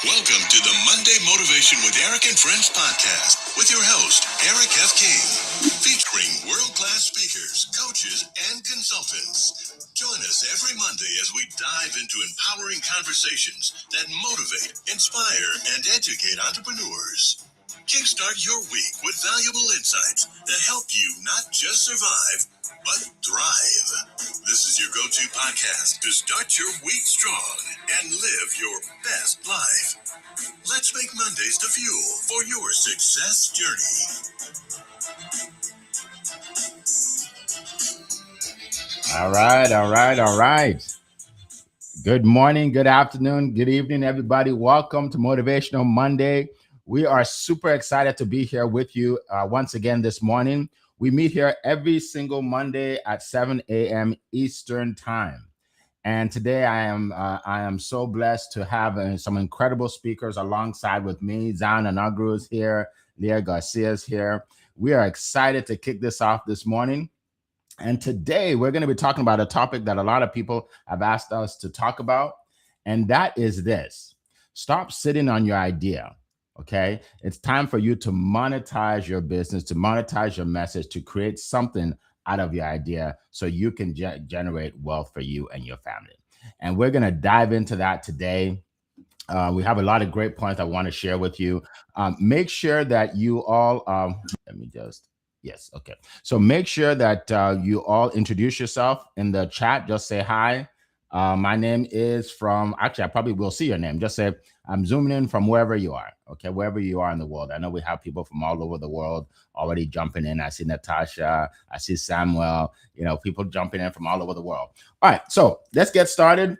Welcome to the Monday Motivation with Eric and Friends podcast with your host, Eric F. King, featuring world-class speakers, coaches, and consultants. Join us every Monday as we dive into empowering conversations that motivate, inspire, and educate entrepreneurs. Kickstart your week with valuable insights that help you not just survive, but thrive. This is your go-to podcast to start your week strong and live your best life. Let's make Mondays the fuel for your success journey. All right. Good morning, good afternoon, good evening, everybody. Welcome to Motivational Monday. We are super excited to be here with you once again this morning. We meet here every single Monday at 7 a.m. Eastern Time. And today I am so blessed to have some incredible speakers alongside with me. Zan Anagru is here. Leah Garcia is here. We are excited to kick this off this morning. And today we're going to be talking about a topic that a lot of people have asked us to talk about. And that is this: stop sitting on your idea. Okay. It's time for you to monetize your business, to monetize your message, to create something out of your idea so you can generate wealth for you and your family. And we're going to dive into that today. We have a lot of great points I want to share with you. Make sure that you all, yes, okay. So make sure that you all introduce yourself in the chat. Just say hi. My name is I probably will see your name. Just say, I'm zooming in from wherever you are. Okay, wherever you are in the world. I know we have people from all over the world already jumping in. I see Natasha. I see Samuel. People jumping in from all over the world. All right, so let's get started.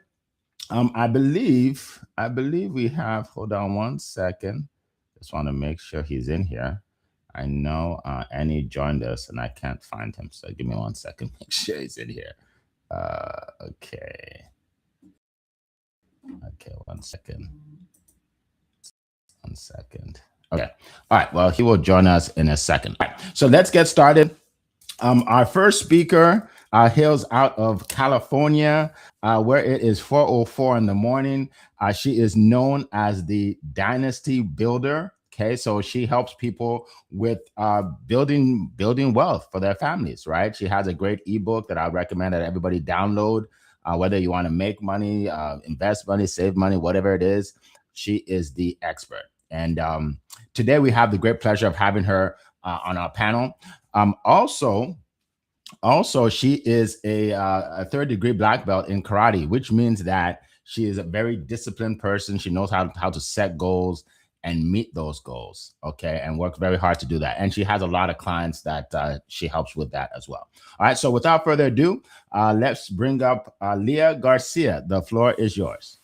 I believe we have, hold on one second. Just want to make sure he's in here. I know Annie joined us and I can't find him. So give me 1 second. Make sure he's in here. Okay. Okay, 1 second. 1 second. Okay. All right. Well, he will join us in a second. All right. So let's get started. Our first speaker hails out of California, where it is 4:04 in the morning. She is known as the Dynasty Builder. Okay, so she helps people with building wealth for their families, right? She has a great ebook that I recommend that everybody download, whether you want to make money, invest money, save money, whatever it is. She is the expert. And today we have the great pleasure of having her on our panel. Also, she is a third-degree black belt in karate, which means that she is a very disciplined person. She knows how to set goals and meet those goals, okay, and works very hard to do that. And she has a lot of clients that she helps with that as well. All right, so without further ado, let's bring up Leah Garcia. The floor is yours.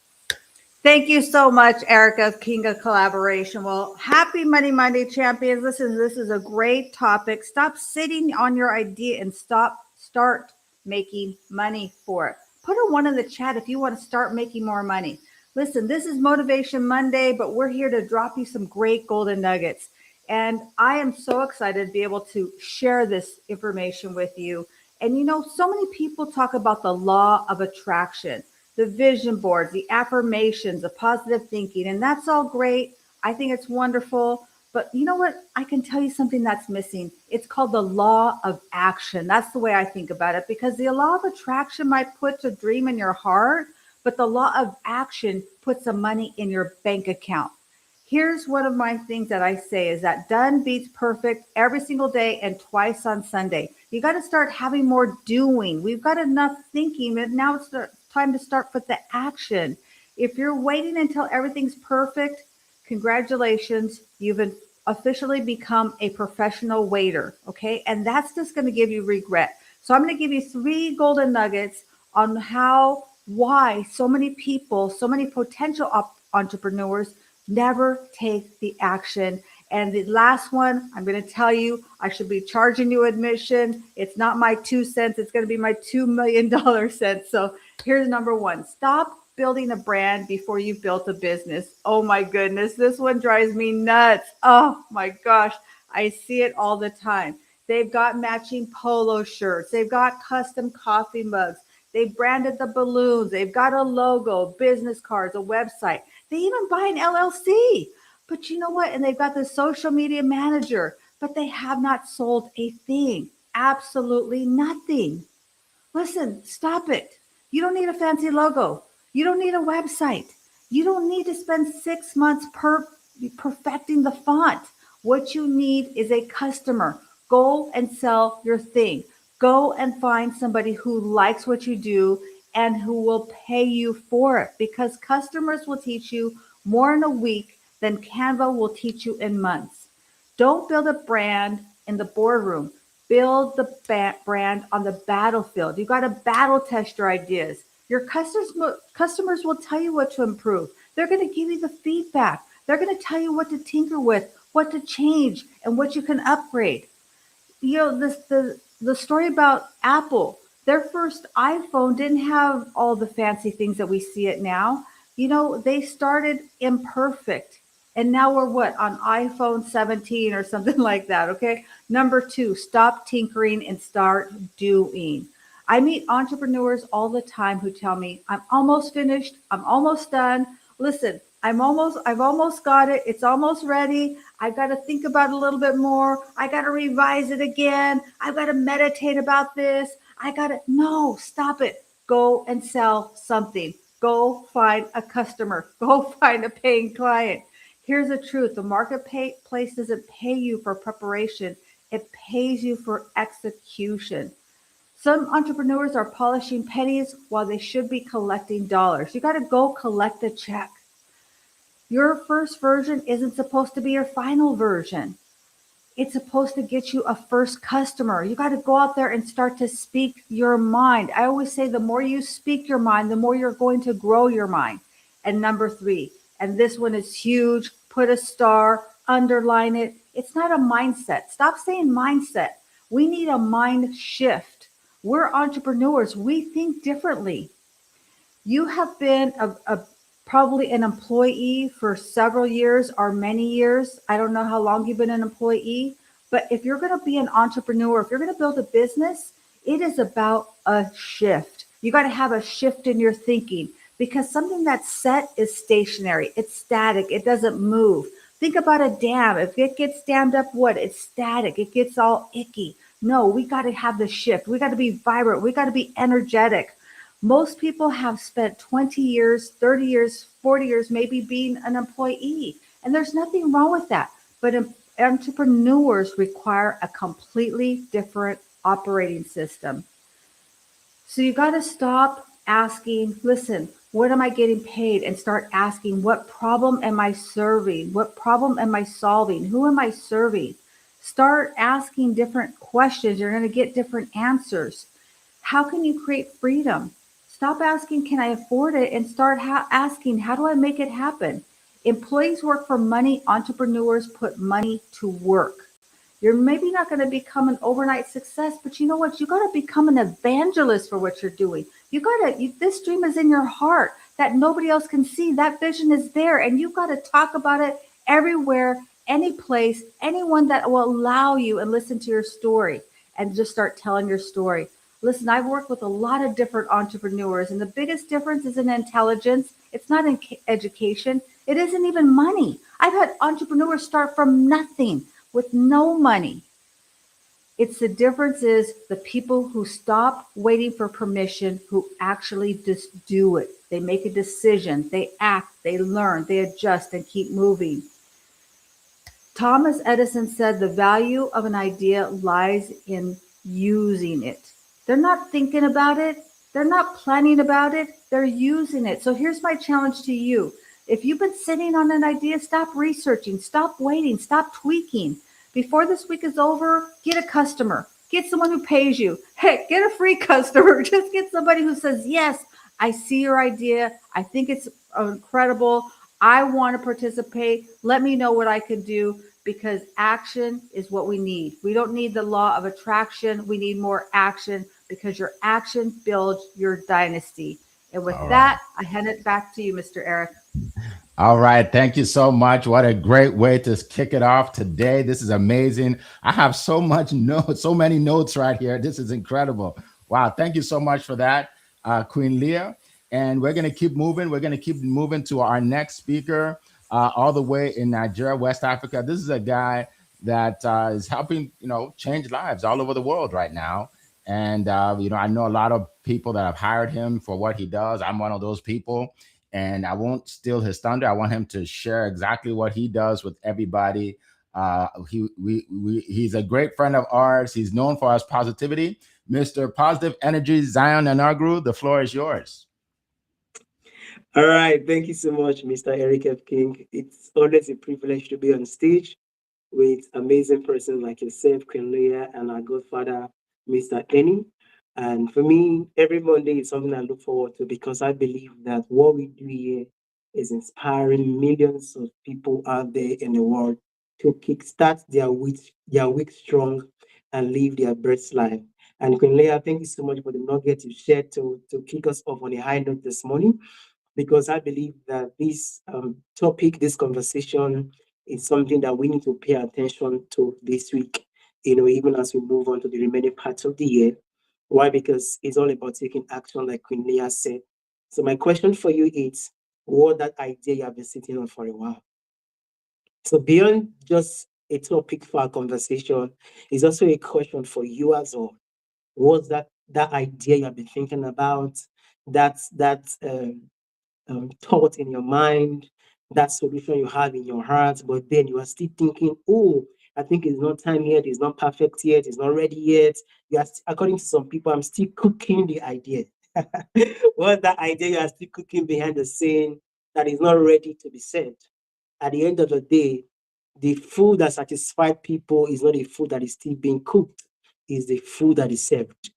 Thank you so much, Erica, King of Collaboration. Well, happy Monday, champions. Listen, this is a great topic. Stop sitting on your idea and start making money for it. Put a 1 in the chat if you want to start making more money. Listen, this is Motivation Monday, but we're here to drop you some great golden nuggets. And I am so excited to be able to share this information with you. And so many people talk about the law of attraction, the vision boards, the affirmations, the positive thinking, and that's all great. I think it's wonderful. But you know what? I can tell you something that's missing. It's called the law of action. That's the way I think about it, because the law of attraction might put a dream in your heart, but the law of action puts the money in your bank account. Here's one of my things that I say is that done beats perfect every single day and twice on Sunday. You got to start having more doing. We've got enough thinking, but now it's time to start with the action. If you're waiting until everything's perfect, congratulations, you've officially become a professional waiter, okay? And that's just going to give you regret. So I'm going to give you 3 golden nuggets on why so many people, so many potential entrepreneurs never take the action. And the last one, I'm going to tell you, I should be charging you admission. It's not my 2 cents. It's going to be my $2 million cents. So here's number 1. Stop building a brand before you've built a business. Oh my goodness. This one drives me nuts. Oh my gosh. I see it all the time. They've got matching polo shirts. They've got custom coffee mugs. They've branded the balloons. They've got a logo, business cards, a website. They even buy an LLC. But you know what? And they've got the social media manager, but they have not sold a thing. Absolutely nothing. Listen, stop it. You don't need a fancy logo. You don't need a website. You don't need to spend 6 months perfecting the font. What you need is a customer. Go and sell your thing. Go and find somebody who likes what you do and who will pay you for it, because customers will teach you more in a week than Canva will teach you in months. Don't build a brand in the boardroom. Build the brand on the battlefield. You got to battle test your ideas. Your customers will tell you what to improve. They're going to give you the feedback. They're going to tell you what to tinker with, what to change, and what you can upgrade. You know, the story about Apple. Their first iPhone didn't have all the fancy things that we see it now. You know, they started imperfect. And now we're what, on iPhone 17 or something like that, okay? Number 2, stop tinkering and start doing. I meet entrepreneurs all the time who tell me, I'm almost finished, I'm almost done. Listen, I've almost got it. It's almost ready. I got to think about it a little bit more. I got to revise it again. I've got to meditate about this. No, stop it. Go and sell something. Go find a customer. Go find a paying client. Here's the truth. The marketplace doesn't pay you for preparation. It pays you for execution. Some entrepreneurs are polishing pennies while they should be collecting dollars. You got to go collect a check. Your first version isn't supposed to be your final version. It's supposed to get you a first customer. You got to go out there and start to speak your mind. I always say the more you speak your mind, the more you're going to grow your mind. And number 3, and this one is huge, put a star, underline it. It's not a mindset. Stop saying mindset. We need a mind shift. We're entrepreneurs. We think differently. You have been probably an employee for several years or many years. I don't know how long you've been an employee, but if you're going to be an entrepreneur, if you're going to build a business, it is about a shift. You got to have a shift in your thinking, because something that's set is stationary. It's static. It doesn't move. Think about a dam. If it gets dammed up, what? It's static. It gets all icky. No, we got to have the shift. We got to be vibrant. We got to be energetic. Most people have spent 20 years, 30 years, 40 years, maybe being an employee. And there's nothing wrong with that. But entrepreneurs require a completely different operating system. So you got to stop asking, listen, what am I getting paid? And start asking, what problem am I serving? What problem am I solving? Who am I serving? Start asking different questions. You're going to get different answers. How can you create freedom? Stop asking, can I afford it? And start asking, how do I make it happen? Employees work for money. Entrepreneurs put money to work. You're maybe not going to become an overnight success, but you know what? You got to become an evangelist for what you're doing. This dream is in your heart that nobody else can see. That vision is there, and you've got to talk about it everywhere, any place, anyone that will allow you and listen to your story, and just start telling your story. Listen, I've worked with a lot of different entrepreneurs, and the biggest difference is in intelligence. It's not in education. It isn't even money. I've had entrepreneurs start from nothing with no money. It's the difference is the people who stop waiting for permission, who actually just do it. They make a decision, they act, they learn, they adjust and keep moving. Thomas Edison said the value of an idea lies in using it. They're not thinking about it. They're not planning about it. They're using it. So here's my challenge to you. If you've been sitting on an idea, stop researching, stop waiting, stop tweaking. Before this week is over, get a customer. Get someone who pays you. Heck, get a free customer. Just get somebody who says, yes, I see your idea. I think it's incredible. I want to participate. Let me know what I can do, because action is what we need. We don't need the law of attraction. We need more action, because your action builds your dynasty. And with that, I hand it back to you, Mr. Eric. All right. Thank you so much. What a great way to kick it off today. This is amazing. I have so many notes right here. This is incredible. Wow. Thank you so much for that, Queen Leah. And we're going to keep moving. We're going to keep moving to our next speaker, all the way in Nigeria, West Africa. This is a guy that is helping, change lives all over the world right now. And, I know a lot of people that have hired him for what he does. I'm one of those people. And I won't steal his thunder. I want him to share exactly what he does with everybody. He's a great friend of ours. He's known for his positivity. Mr. Positive Energy, Zion Anagru, the floor is yours. All right. Thank you so much, Mr. Eric F. King. It's always a privilege to be on stage with amazing persons like yourself, Queen Leah, and our godfather, Mr. Kenny. And for me, every Monday is something I look forward to because I believe that what we do here is inspiring millions of people out there in the world to kickstart their week strong and live their best life. And Queen Leah, thank you so much for the nugget you shared to kick us off on a high note this morning because I believe that this topic, this conversation, is something that we need to pay attention to this week, even as we move on to the remaining parts of the year. Why? Because it's all about taking action, like Queen Leah said. So, my question for you is what that idea you have been sitting on for a while? So, beyond just a topic for our conversation, is also a question for you as well. What's that idea you have been thinking about? That thought in your mind, that solution you have in your heart, but then you are still thinking, oh, I think it's not time yet, it's not perfect yet, it's not ready yet. According to some people, I'm still cooking the idea. What's that idea you are still cooking behind the scene that is not ready to be said? At the end of the day, the food that satisfies people is not a food that is still being cooked, it's the food that is served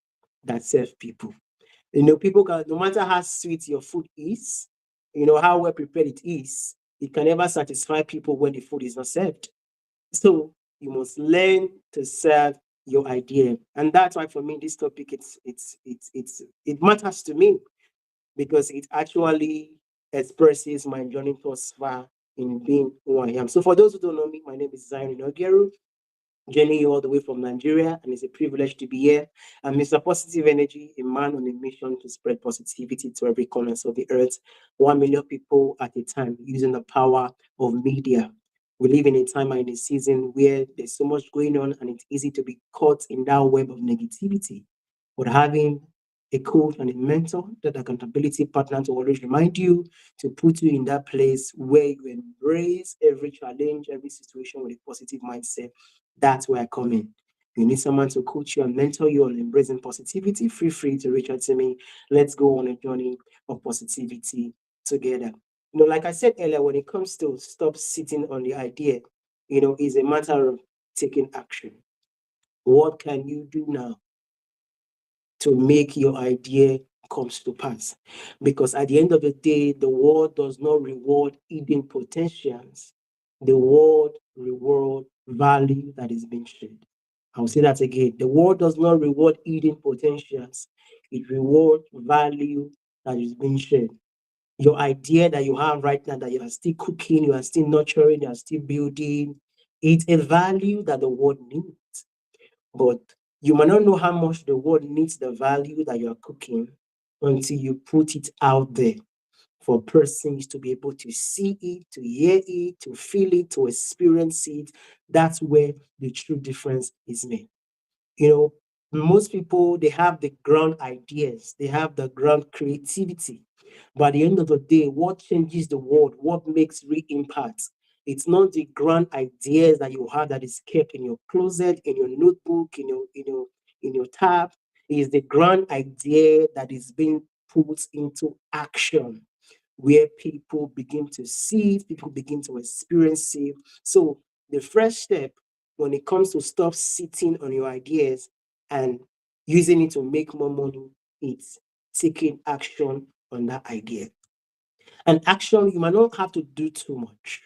that serves people. People can, no matter how sweet your food is, how well prepared it can never satisfy people when the food is not served. So you must learn to serve your idea. And that's why for me, this topic, it matters to me because it actually expresses my journey thus far in being who I am. So for those who don't know me, my name is Zion Inogeru, joining you all the way from Nigeria, and it's a privilege to be here. I'm Mr. Positive Energy, a man on a mission to spread positivity to every corner of the earth, 1 million people at a time, using the power of media. We live in a time and in a season where there's so much going on, and it's easy to be caught in that web of negativity. But having a coach and a mentor, that accountability partner to always remind you, to put you in that place where you embrace every challenge, every situation with a positive mindset. That's where I come in. You need someone to coach you and mentor you on embracing positivity. Feel free to reach out to me. Let's go on a journey of positivity together. Like I said earlier, when it comes to stop sitting on the idea, it's a matter of taking action. What can you do now to make your idea comes to pass? Because at the end of the day, the world does not reward hidden potentials. The world reward value that is being shared. I'll say that again. The world does not reward hidden potentials. It rewards value that is being shared. Your idea that you have right now, that you are still cooking, you are still nurturing, you are still building, it's a value that the world needs. But you might not know how much the world needs the value that you are cooking until you put it out there for persons to be able to see it, to hear it, to feel it, to experience it. That's where the true difference is made. You know, most people, they have the ground ideas, they have the ground creativity. But at the end of the day, what changes the world, what makes real impact? It's not the grand ideas that you have that is kept in your closet, in your notebook, in your tab. It's the grand idea that is being put into action, where people begin to see it, people begin to experience it. So the first step when it comes to stop sitting on your ideas and using it to make more money, it's taking action on that idea. And action, you might not have to do too much.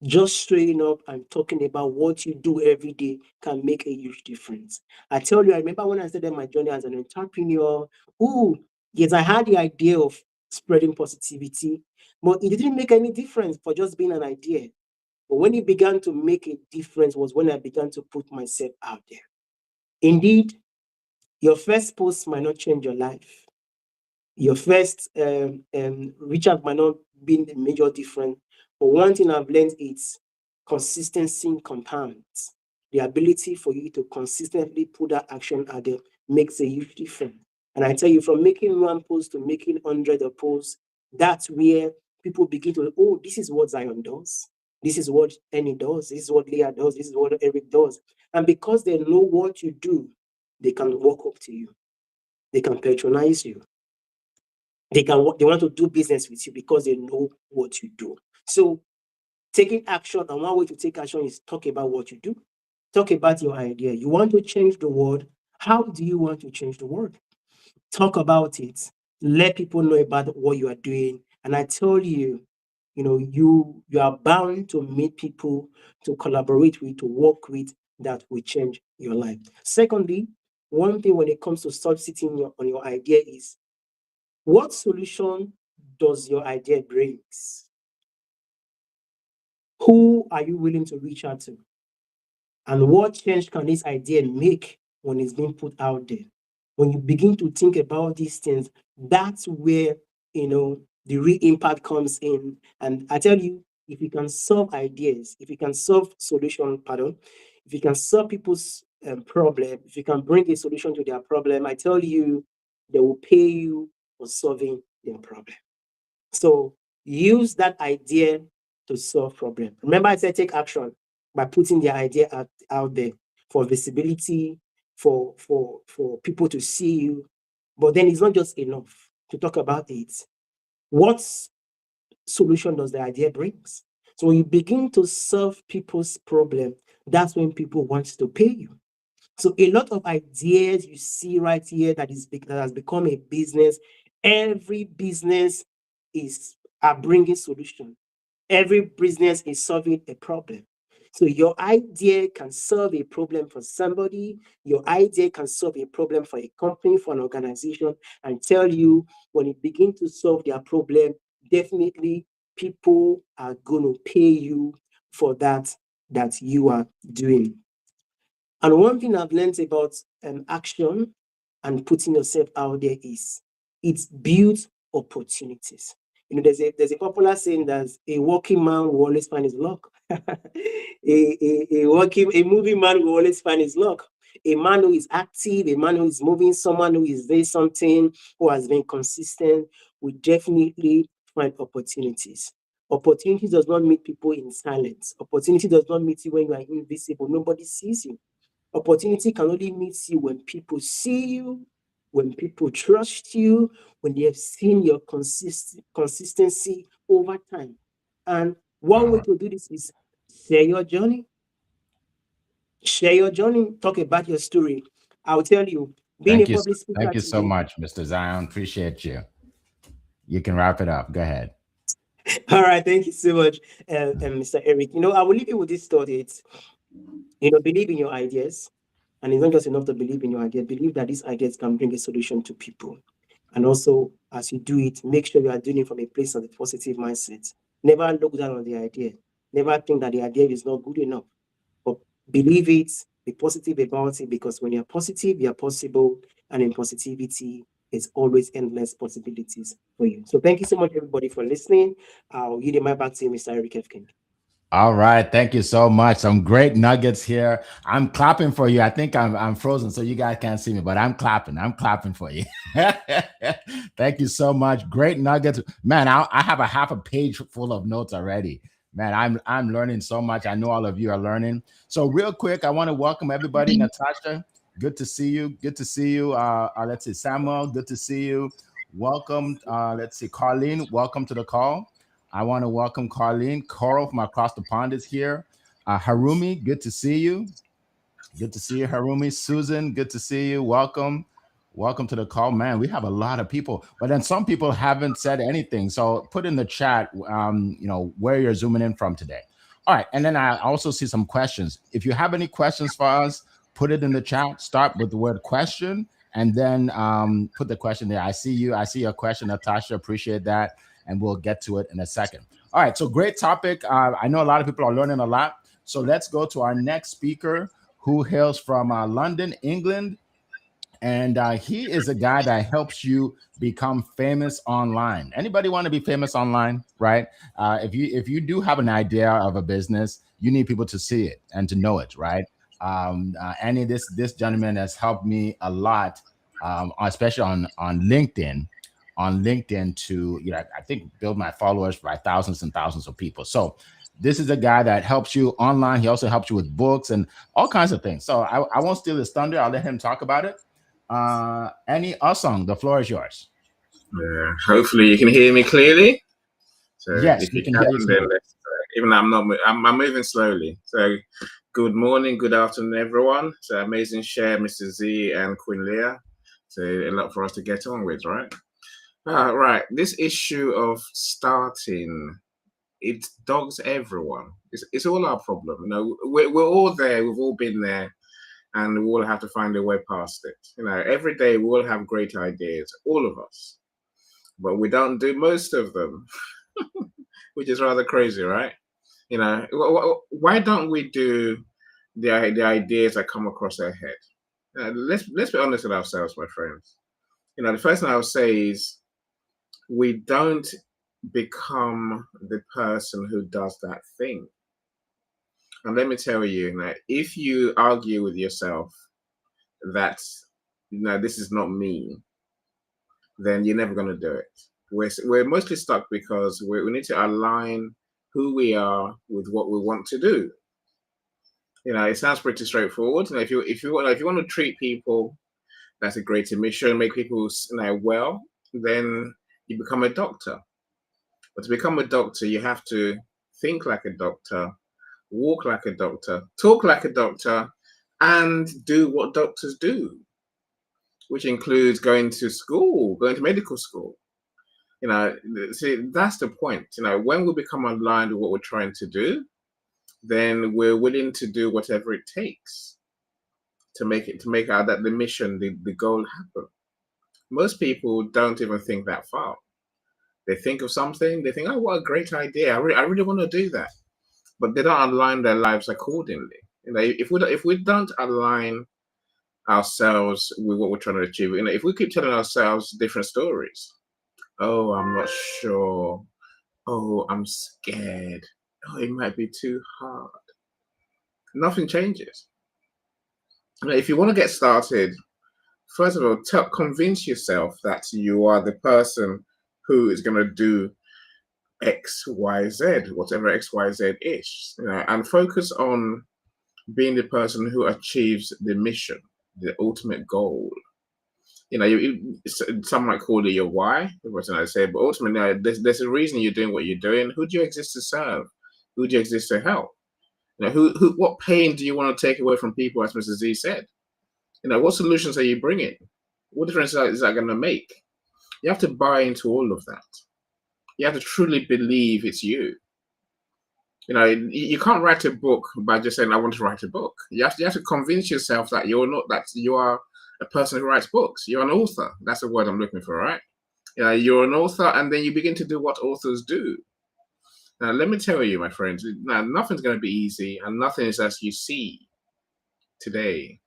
Just straight up and talking about what you do every day can make a huge difference. I tell you, I remember when I started my journey as an entrepreneur. Oh, yes, I had the idea of spreading positivity, but it didn't make any difference for just being an idea. But when it began to make a difference was when I began to put myself out there. Indeed, your first post might not change your life. Your first Richard might not be a major difference, but one thing I've learned is consistency compounds. The ability for you to consistently put that action out there makes a huge difference. And I tell you, from making one post to making hundreds of posts, that's where people begin to, oh, this is what Zion does. This is what Annie does. This is what Leah does. This is what Eric does. And because they know what you do, they can walk up to you. They can patronize you. They want to do business with you because they know what you do. So taking action, and one way to take action is talk about what you do. Talk about your idea. You want to change the world. How do you want to change the world? Talk about it. Let people know about what you are doing. And I tell you, you are bound to meet people to collaborate with, to work with, that will change your life. Secondly, one thing when it comes to stop sitting on your idea is, what solution does your idea brings? Who are you willing to reach out to? And what change can this idea make when it's being put out there? When you begin to think about these things, that's where the real impact comes in. And I tell you, if you can solve ideas, if you can solve if you can solve people's problem, if you can bring a solution to their problem, I tell you, they will pay you for solving their problem. So use that idea to solve problem. Remember, I said take action by putting the idea out there for visibility, for people to see you. But then it's not just enough to talk about it. What solution does the idea brings? So when you begin to solve people's problem, that's when people want to pay you. So a lot of ideas you see right here that has become a business. Every business are bringing solution. Every business is solving a problem. So your idea can solve a problem for somebody. Your idea can solve a problem for a company, for an organization, and tell you, when it begins to solve their problem, definitely people are going to pay you for that you are doing. And one thing I've learned about action and putting yourself out there is it builds opportunities. There's a popular saying that a working man will always find his luck. A moving man will always find his luck. A man who is active, a man who is moving, someone who is doing something, who has been consistent, will definitely find opportunities. Opportunity does not meet people in silence. Opportunity does not meet you when you are invisible. Nobody sees you. Opportunity can only meet you when people see you, when people trust you, when they have seen your consistency over time. And one way to do this is share your journey. Share your journey. Talk about your story. I'll tell you, being a Thank you. public speaker Thank you so today. much, Mr. Zion. Appreciate you. You can wrap it up. Go ahead. All right, thank you so much, Mr. Eric. I will leave you with this thought. It's, believe in your ideas. And it's not just enough to believe in your idea. Believe that these ideas can bring a solution to people. And also, as you do it, make sure you are doing it from a place of a positive mindset. Never look down on the idea. Never think that the idea is not good enough. But believe it, be positive about it, because when you're positive, you're possible. And in positivity, it's always endless possibilities for you. So thank you so much, everybody, for listening. I'll yield my back to you, Mr. Eric F. King. All right, thank you so much. Some great nuggets here. I'm clapping for you. I think I'm frozen, so you guys can't see me, but I'm clapping. I'm clapping for you. Thank you so much. Great nuggets, man. I have a half a page full of notes already. Man, I'm learning so much. I know all of you are learning. So real quick, I want to welcome everybody. Natasha, good to see you. Good to see you. Let's see, Samuel, good to see you. Welcome. Let's see, Carlene, welcome to the call. I want to welcome Carlene. Coral from across the pond is here. Harumi, good to see you. Good to see you, Harumi. Susan, good to see you. Welcome. Welcome to the call. Man, we have a lot of people, but then some people haven't said anything. So put in the chat, where you're zooming in from today. All right. And then I also see some questions. If you have any questions for us, put it in the chat. Start with the word question and then put the question there. I see you. I see your question, Natasha. Appreciate that. And we'll get to it in a second. All right. So great topic. I know a lot of people are learning a lot. So let's go to our next speaker, who hails from London, England. and he is a guy that helps you become famous online. Anybody want to be famous online, right? If you do have an idea of a business, you need people to see it and to know it, right? Annie, this gentleman has helped me a lot, especially on LinkedIn. On LinkedIn, to I think build my followers by thousands and thousands of people. So this is a guy that helps you online. He also helps you with books and all kinds of things. So I won't steal his thunder. I'll let him talk about it. Any Usong, the floor is yours. Yeah, hopefully you can hear me clearly. So Yes, if we you can can, hear you then smooth. let's. Even though I'm moving slowly. So good morning, good afternoon, everyone. So amazing share, Mr. Z and Queen Leah. So a lot for us to get on with, right? Right. This issue of starting, it dogs everyone. It's all our problem. We're all there. We've all been there, and we all have to find a way past it. Every day we all have great ideas, all of us, but we don't do most of them, which is rather crazy, right? Why don't we do the ideas that come across our head? Let's be honest with ourselves, my friends. The first thing I would say is we don't become the person who does that thing. And let me tell you, if you argue with yourself that this is not me, then you're never going to do it. We're mostly stuck because we need to align who we are with what we want to do. It sounds pretty straightforward. If you want to treat people, that's a great mission. Make people well, then you become a doctor. But to become a doctor, you have to think like a doctor, walk like a doctor, talk like a doctor, and do what doctors do, which includes going to school, going to medical school. See, that's the point. When we become aligned with what we're trying to do, then we're willing to do whatever it takes to make out that the mission, the goal happen. Most people don't even think that far. They think of something, they think, oh, what a great idea. I really want to do that. But they don't align their lives accordingly. If we don't align ourselves with what we're trying to achieve, if we keep telling ourselves different stories, oh, I'm not sure. Oh, I'm scared. Oh, it might be too hard. Nothing changes. If you want to get started, first of all, convince yourself that you are the person who is going to do X, Y, Z, whatever X, Y, Z is, and focus on being the person who achieves the mission, the ultimate goal. Some might call it your why, what I say, but ultimately, there's a reason you're doing what you're doing. Who do you exist to serve? Who do you exist to help? What pain do you want to take away from people, as Mr. Z said? What solutions are you bringing? What difference is that going to make? You have to buy into all of that. You have to truly believe it's you. You can't write a book by just saying, I want to write a book. You have to convince yourself that you are a person who writes books. You're an author. That's the word I'm looking for, right? You're an author, and then you begin to do what authors do. Now, let me tell you, my friends, nothing's going to be easy, and nothing is as you see today.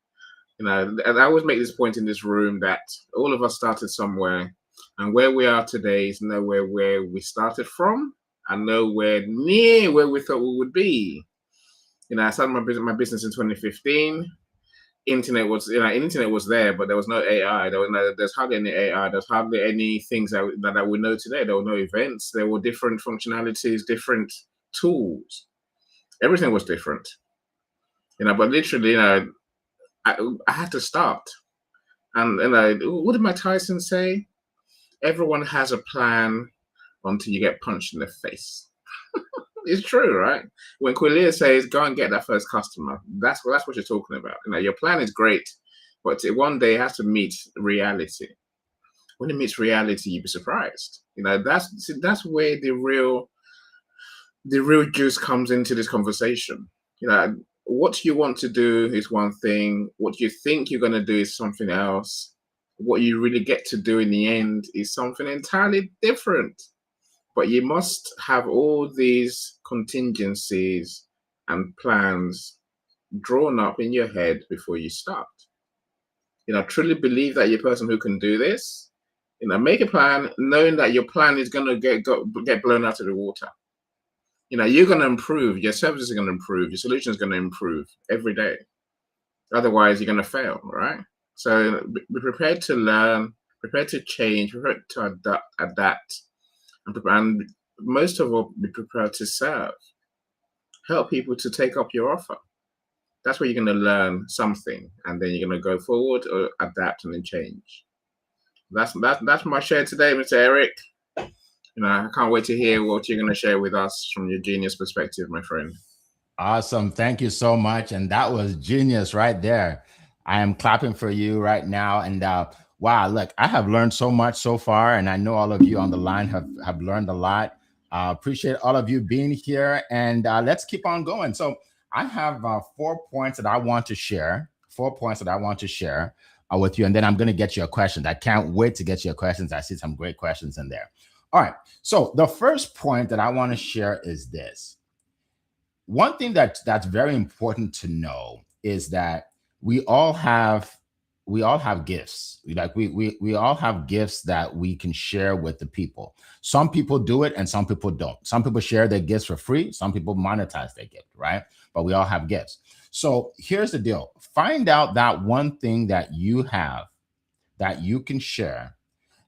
And I always make this point in this room that all of us started somewhere, and where we are today is nowhere where we started from, and nowhere near where we thought we would be. I started my business in 2015. Internet was there, but there was no AI. There's hardly any AI. There's hardly any things that we know today. There were no events. There were different functionalities, different tools. Everything was different. But literally, I had to start. And what did Mike Tyson say? Everyone has a plan until you get punched in the face. It's true, right? When Quilia says, go and get that first customer, that's what you're talking about. Your plan is great, but one day it has to meet reality. When it meets reality, you'll be surprised. That's where the real juice comes into this conversation. What you want to do is one thing. What you think you're going to do is something else. What you really get to do in the end is something entirely different. But you must have all these contingencies and plans drawn up in your head before you start. Truly believe that you're a person who can do this. Make a plan, knowing that your plan is going to get blown out of the water. You're going to improve. Your services are going to improve. Your solution is going to improve every day. Otherwise, you're going to fail, right? So be prepared to learn, prepared to change, prepared to adapt, and most of all, be prepared to serve. Help people to take up your offer. That's where you're going to learn something, and then you're going to go forward or adapt and then change. That's my share today, Mr. Eric. I can't wait to hear what you're going to share with us from your genius perspective, my friend. Awesome. Thank you so much. And that was genius right there. I am clapping for you right now. And wow, look, I have learned so much so far. And I know all of you on the line have learned a lot. Appreciate all of you being here. And let's keep on going. So I have 4 points that I want to share. 4 points that I want to share with you. And then I'm going to get your questions. I can't wait to get your questions. I see some great questions in there. All right. So the first point that I want to share is this. One thing that's very important to know is that we all have gifts. We all have gifts that we can share with the people. Some people do it and some people don't. Some people share their gifts for free. Some people monetize their gift, right? But we all have gifts. So here's the deal. Find out that one thing that you have that you can share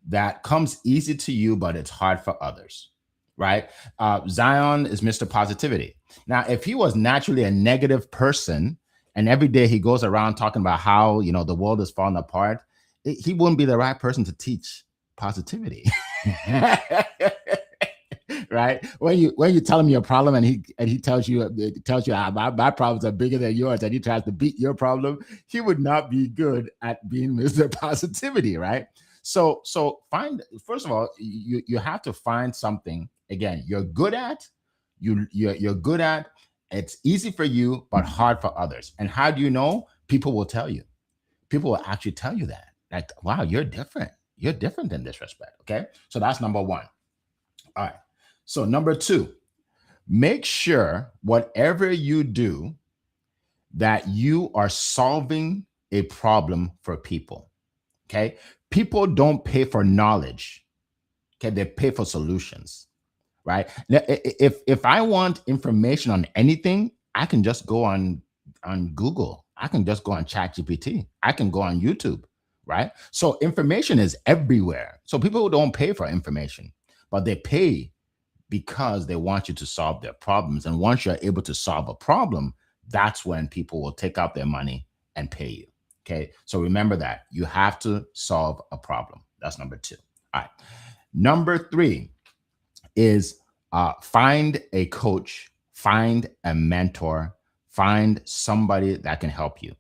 that comes easy to you, but it's hard for others, right? Zion is Mr. Positivity. Now, if he was naturally a negative person and every day he goes around talking about how, the world is falling apart, he wouldn't be the right person to teach positivity. Right? When you tell him your problem and he tells you my problems are bigger than yours and he tries to beat your problem, he would not be good at being Mr. Positivity, right? So find, first of all, you have to find something, again, you're good at, you're good at, it's easy for you, but hard for others. And how do you know? People will tell you. People will actually tell you that. Like, wow, you're different. You're different in this respect. Okay. So that's number one. All right. So number two, make sure whatever you do that you are solving a problem for people. Okay. People don't pay for knowledge. Okay. They pay for solutions, right? Now, if I want information on anything, I can just go on Google. I can just go on ChatGPT. I can go on YouTube, right? So information is everywhere. So people don't pay for information, but they pay because they want you to solve their problems. And once you're able to solve a problem, that's when people will take out their money and pay you. Okay. So remember that you have to solve a problem. That's number two. All right. Number three is find a coach, find a mentor, find somebody that can help you.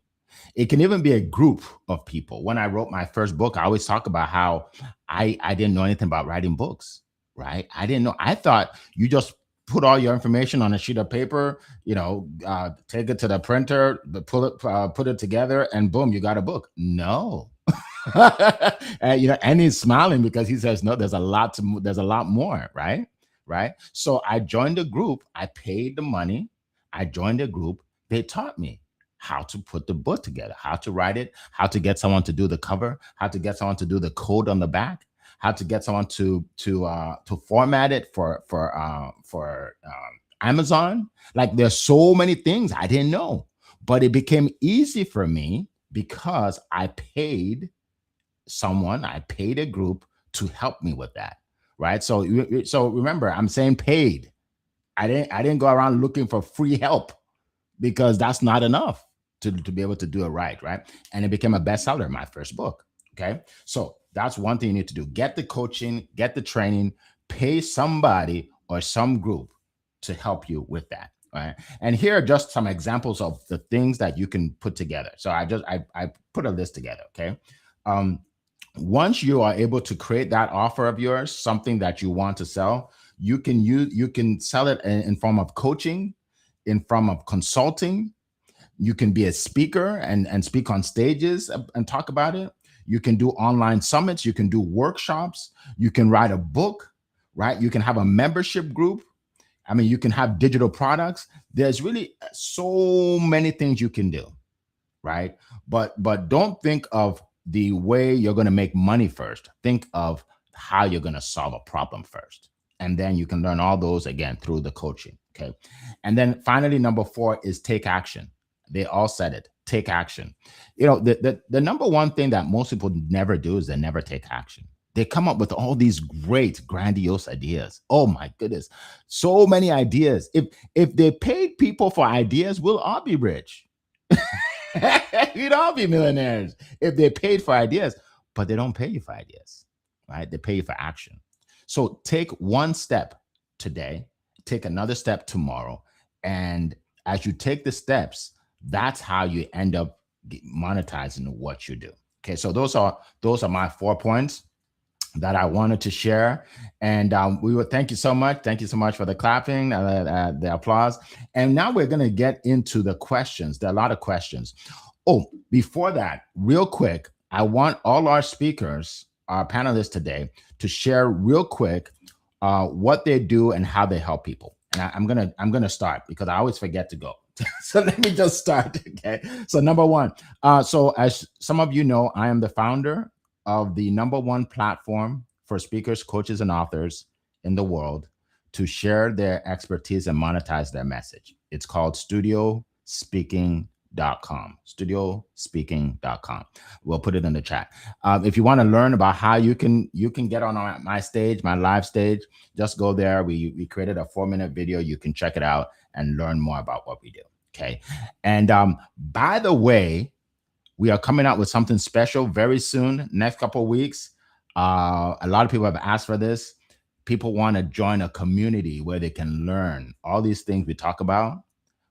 It can even be a group of people. When I wrote my first book, I always talk about how I didn't know anything about writing books, right? I didn't know. I thought you just put all your information on a sheet of paper, take it to the printer, put it together, and boom, you got a book. No. And he's smiling because he says, no, there's a lot more, right? Right. So I joined a group. I paid the money. I joined a group. They taught me how to put the book together, how to write it, how to get someone to do the cover, how to get someone to do the code on the back, how to get someone to format it for Amazon. Like, there's so many things I didn't know, but it became easy for me because I paid a group to help me with that, right? So remember, I'm saying paid. I didn't go around looking for free help, because that's not enough to be able to do it right? And it became a bestseller, my first book. Okay, so that's one thing you need to do: get the coaching, get the training, pay somebody or some group to help you with that. Right. And here are just some examples of the things that you can put together. So I put a list together. Okay. Once you are able to create that offer of yours, something that you want to sell, you can sell it in form of coaching, in form of consulting. You can be a speaker and speak on stages and talk about it. You can do online summits. You can do workshops. You can write a book, right? You can have a membership group. I mean, you can have digital products. There's really so many things you can do, right? But don't think of the way you're going to make money first. Think of how you're going to solve a problem first. And then you can learn all those again through the coaching. Okay. And then finally, number 4 is take action. They all said it. Take action. The number one thing that most people never do is they never take action. They come up with all these great, grandiose ideas. Oh my goodness. So many ideas. If they paid people for ideas, we'll all be rich. We'd all be millionaires if they paid for ideas, but they don't pay you for ideas, right? They pay you for action. So take one step today, take another step tomorrow. And as you take the steps, that's how you end up monetizing what you do. Okay, so those are my 4 points that I wanted to share. And we will thank you so much. Thank you so much for the clapping, the applause. And now we're going to get into the questions. There are a lot of questions. Oh, before that, real quick, I want all our speakers, our panelists today, to share real quick what they do and how they help people. And I'm gonna start because I always forget to go. So let me just start. Okay. So number 1, so as some of you know, I am the founder of the number 1 platform for speakers, coaches, and authors in the world to share their expertise and monetize their message. It's called studiospeaking.com. Studiospeaking.com. We'll put it in the chat. If you want to learn about how you can get on my stage, my live stage, just go there. We created a 4-minute video. You can check it out and learn more about what we do. Okay. And by the way, we are coming out with something special very soon, next couple of weeks. A lot of people have asked for this. People want to join a community where they can learn all these things we talk about,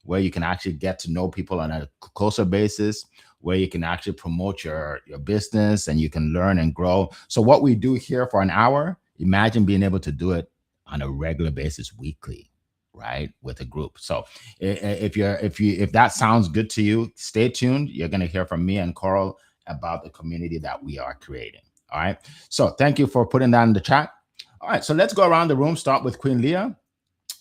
where you can actually get to know people on a closer basis, where you can actually promote your business and you can learn and grow. So what we do here for an hour, imagine being able to do it on a regular basis weekly, right, with a group. So if that sounds good to you, stay tuned. You're going to hear from me and Coral about the community that we are creating. All right. So thank you for putting that in the chat. All right. So let's go around the room. Start with Queen Leah.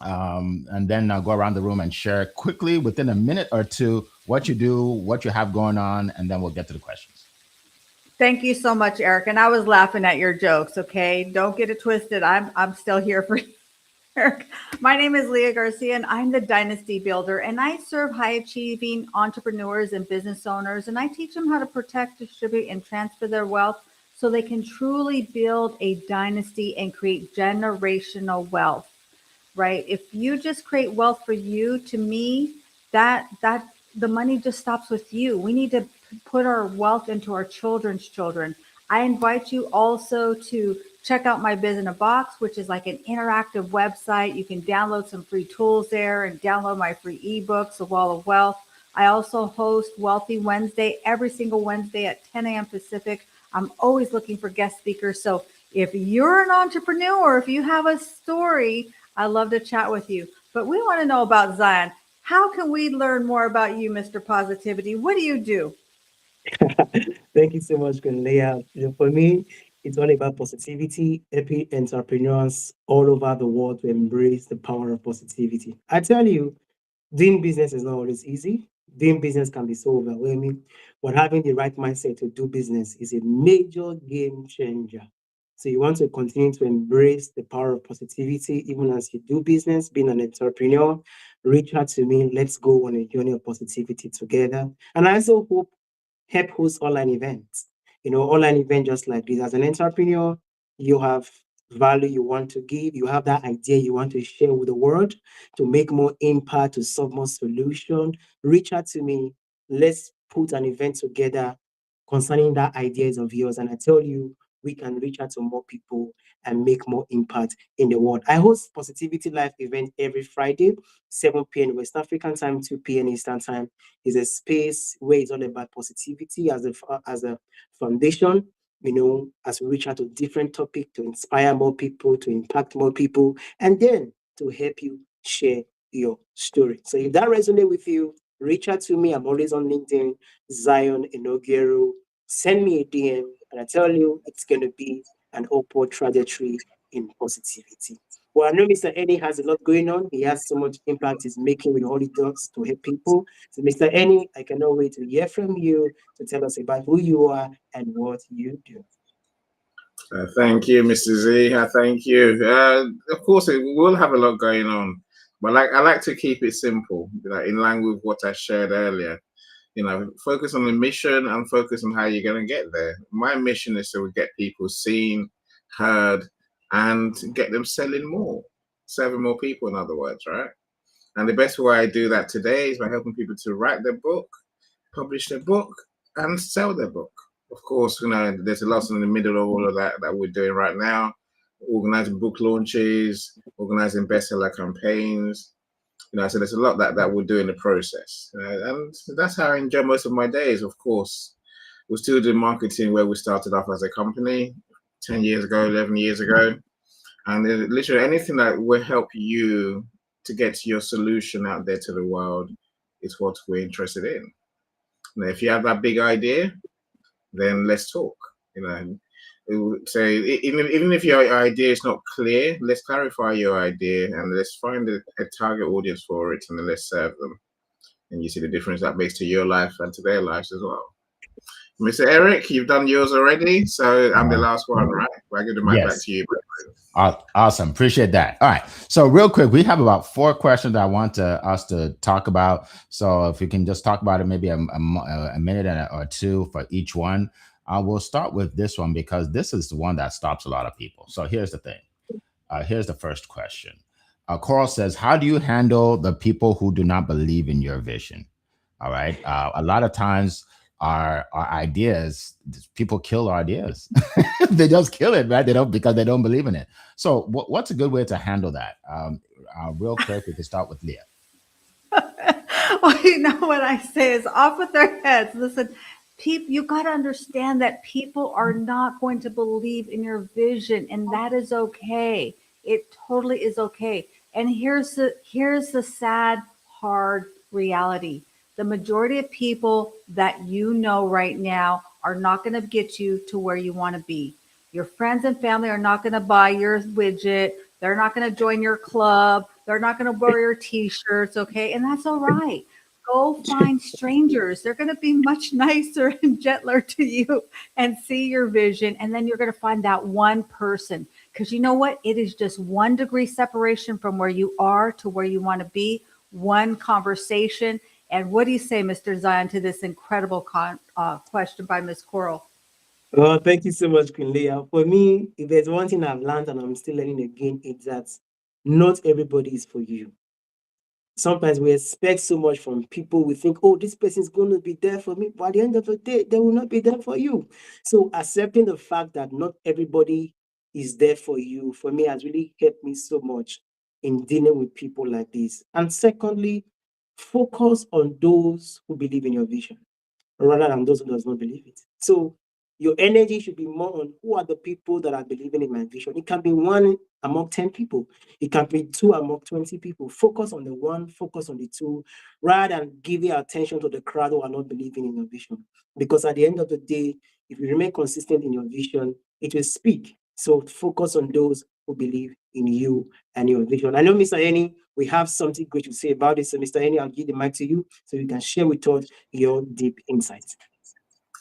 And then go around the room and share quickly within a minute or two what you do, what you have going on, and then we'll get to the questions. Thank you so much, Eric. And I was laughing at your jokes. Okay, don't get it twisted. I'm still here for you, Eric. My name is Leah Garcia, and I'm the Dynasty Builder. And I serve high achieving entrepreneurs and business owners, and I teach them how to protect, distribute, and transfer their wealth so they can truly build a dynasty and create generational wealth. Right? If you just create wealth for you, to me, that the money just stops with you. We need to put our wealth into our children's children. I invite you also to check out my Biz in a Box, which is like an interactive website. You can download some free tools there and download my free ebooks, The Wall of Wealth. I also host Wealthy Wednesday every single Wednesday at 10 a.m. Pacific. I'm always looking for guest speakers. So if you're an entrepreneur, if you have a story, I love to chat with you. But we want to know about Zion. How can we learn more about you, Mr. Positivity? What do you do? Thank you so much, Leah. For me, it's all about positivity, helping entrepreneurs all over the world to embrace the power of positivity. I tell you, doing business is not always easy. Doing business can be so overwhelming, but having the right mindset to do business is a major game changer. So you want to continue to embrace the power of positivity even as you do business, being an entrepreneur, reach out to me. Let's go on a journey of positivity together. And I also hope help host online events. Online event just like this. As an entrepreneur, you have value you want to give, you have that idea you want to share with the world to make more impact, to solve more solution. Reach out to me. Let's put an event together concerning that ideas of yours. And I tell you, we can reach out to more people and make more impact in the world. I host Positivity Live event every Friday, 7 p.m. West African time, 2 p.m. Eastern time. Is a space where it's all about positivity as a foundation. As we reach out to different topics to inspire more people, to impact more people, and then to help you share your story. So if that resonates with you, reach out to me. I'm always on LinkedIn, Zion Inogero. Send me a DM, and I tell you, it's going to be an upward trajectory in positivity. Well, I know Mr. Eddie has a lot going on. He has so much impact he's making with all he does to help people. So, Mr. Eddie, I cannot wait to hear from you to tell us about who you are and what you do. Thank you, Mr. Z. Thank you. Of course, we will have a lot going on, but I like to keep it simple, in line with what I shared earlier. Focus on the mission and focus on how you're going to get there. My mission is to get people seen, heard, and get them selling more, serving more people, in other words, right? And the best way I do that today is by helping people to write their book, publish their book, and sell their book. Of course, there's a lot in the middle of all of that we're doing right now, organizing book launches, organizing bestseller campaigns. So there's a lot that we'll do in the process. And that's how I enjoy most of my days. Of course, we're still doing marketing where we started off as a company 10 years ago, 11 years ago. And literally anything that will help you to get your solution out there to the world is what we're interested in. If you have that big idea, then let's talk. So even if your idea is not clear, let's clarify your idea and let's find a target audience for it, and then let's serve them. And you see the difference that makes to your life and to their lives as well. Mr. Eric, you've done yours already, so I'm the last one, right? I give the mic back to you. Awesome. Appreciate that. All right. So real quick, we have about 4 questions I want us to talk about. So if we can just talk about it, maybe a minute or 2 for each one. We'll start with this one because this is the one that stops a lot of people. So here's the thing. Here's the first question. Coral says, how do you handle the people who do not believe in your vision? All right. A lot of times our ideas, people kill our ideas. They just kill it, right? Because they don't believe in it. So what's a good way to handle that? Real quick, we can start with Leah. Well, you know what I say is off with their heads. Listen, people, you got to understand that people are not going to believe in your vision, and that is okay. It totally is okay. And here's the sad, hard reality. The majority of people that you know right now are not going to get you to where you want to be. Your friends and family are not going to buy your widget. They're not going to join your club. They're not going to wear your t-shirts, okay? And that's all right. Go find strangers. They're going to be much nicer and gentler to you and see your vision. And then you're going to find that one person. Because you know what? It is just 1 degree separation from where you are to where you want to be, one conversation. And what do you say, Mr. Zion, to this incredible question by Ms. Coral? Oh, thank you so much, Queen Leah. For me, if there's one thing I've learned and I'm still learning again, it's that not everybody is for you. Sometimes we expect so much from people. We think, oh, this person is going to be there for me. But at the end of the day, they will not be there for you. So accepting the fact that not everybody is there for you, for me, has really helped me so much in dealing with people like this. And secondly, focus on those who believe in your vision rather than those who does not believe it. So your energy should be more on who are the people that are believing in my vision. It can be 1 among 10 people. It can be 2 among 20 people. Focus on the 1, focus on the 2, rather than giving attention to the crowd who are not believing in your vision. Because at the end of the day, if you remain consistent in your vision, it will speak. So focus on those who believe in you and your vision. I know, Mr. Eni, we have something great to say about this. So, Mr. Eni, I'll give the mic to you so you can share with us your deep insights.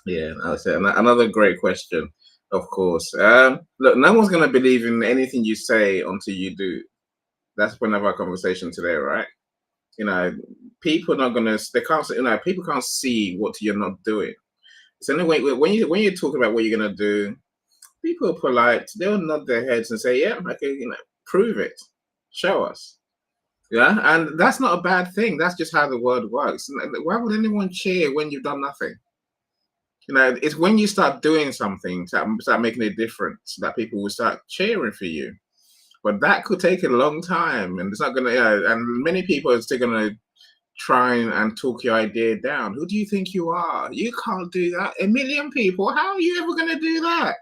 Yeah, I'll say another great question, of course. Look, no one's going to believe in anything you say until you do. That's one of our conversation today, right? People are not going to, they can't, people can't see what you're not doing. So anyway, when you talk about what you're going to do, people are polite. They'll nod their heads and say, yeah, okay, prove it. Show us. Yeah, and that's not a bad thing. That's just how the world works. Why would anyone cheer when you've done nothing? It's when you start doing something, start making a difference, that people will start cheering for you. But that could take a long time, and it's not gonna. And many people are still gonna try and talk your idea down. Who do you think you are? You can't do that. 1 million people. How are you ever gonna do that?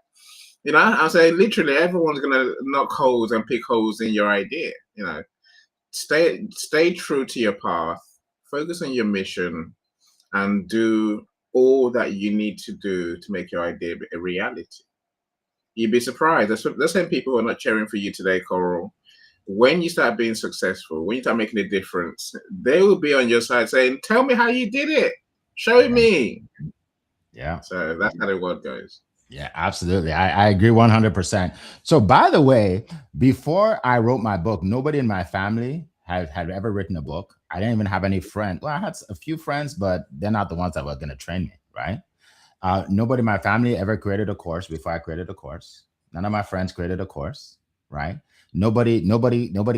I'm saying literally everyone's gonna knock holes and pick holes in your idea. Stay true to your path. Focus on your mission and do all that you need to do to make your idea a reality. You'd be surprised. There's some people who are not cheering for you today, Coral, when you start being successful, when you start making a difference, they will be on your side saying, "Tell me how you did it. Show Yeah. me." Yeah. So that's how the world goes. Yeah, absolutely. I agree 100%. So, by the way, before I wrote my book, nobody in my family had ever written a book. I didn't even have any friends. Well, I had a few friends, but they're not the ones that were going to train me, right? Nobody in my family ever created a course before I created a course. None of my friends created a course, right? Nobody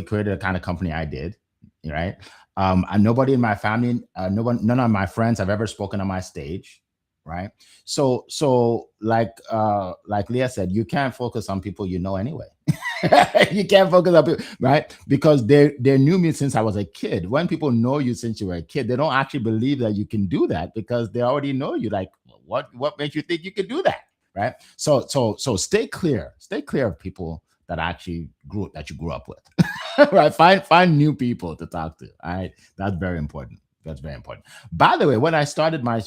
created the kind of company I did, right? And nobody in my family, none of my friends have ever spoken on my stage, right? So like Leah said, you can't focus on people you know anyway. You can't focus on people, right? Because they knew me since I was a kid. When people know you since you were a kid, they don't actually believe that you can do that because they already know you. Like, what makes you think you can do that, right? So stay clear of people that actually you grew up with, right? Find new people to talk to. All right, that's very important. That's very important. By the way, when I started my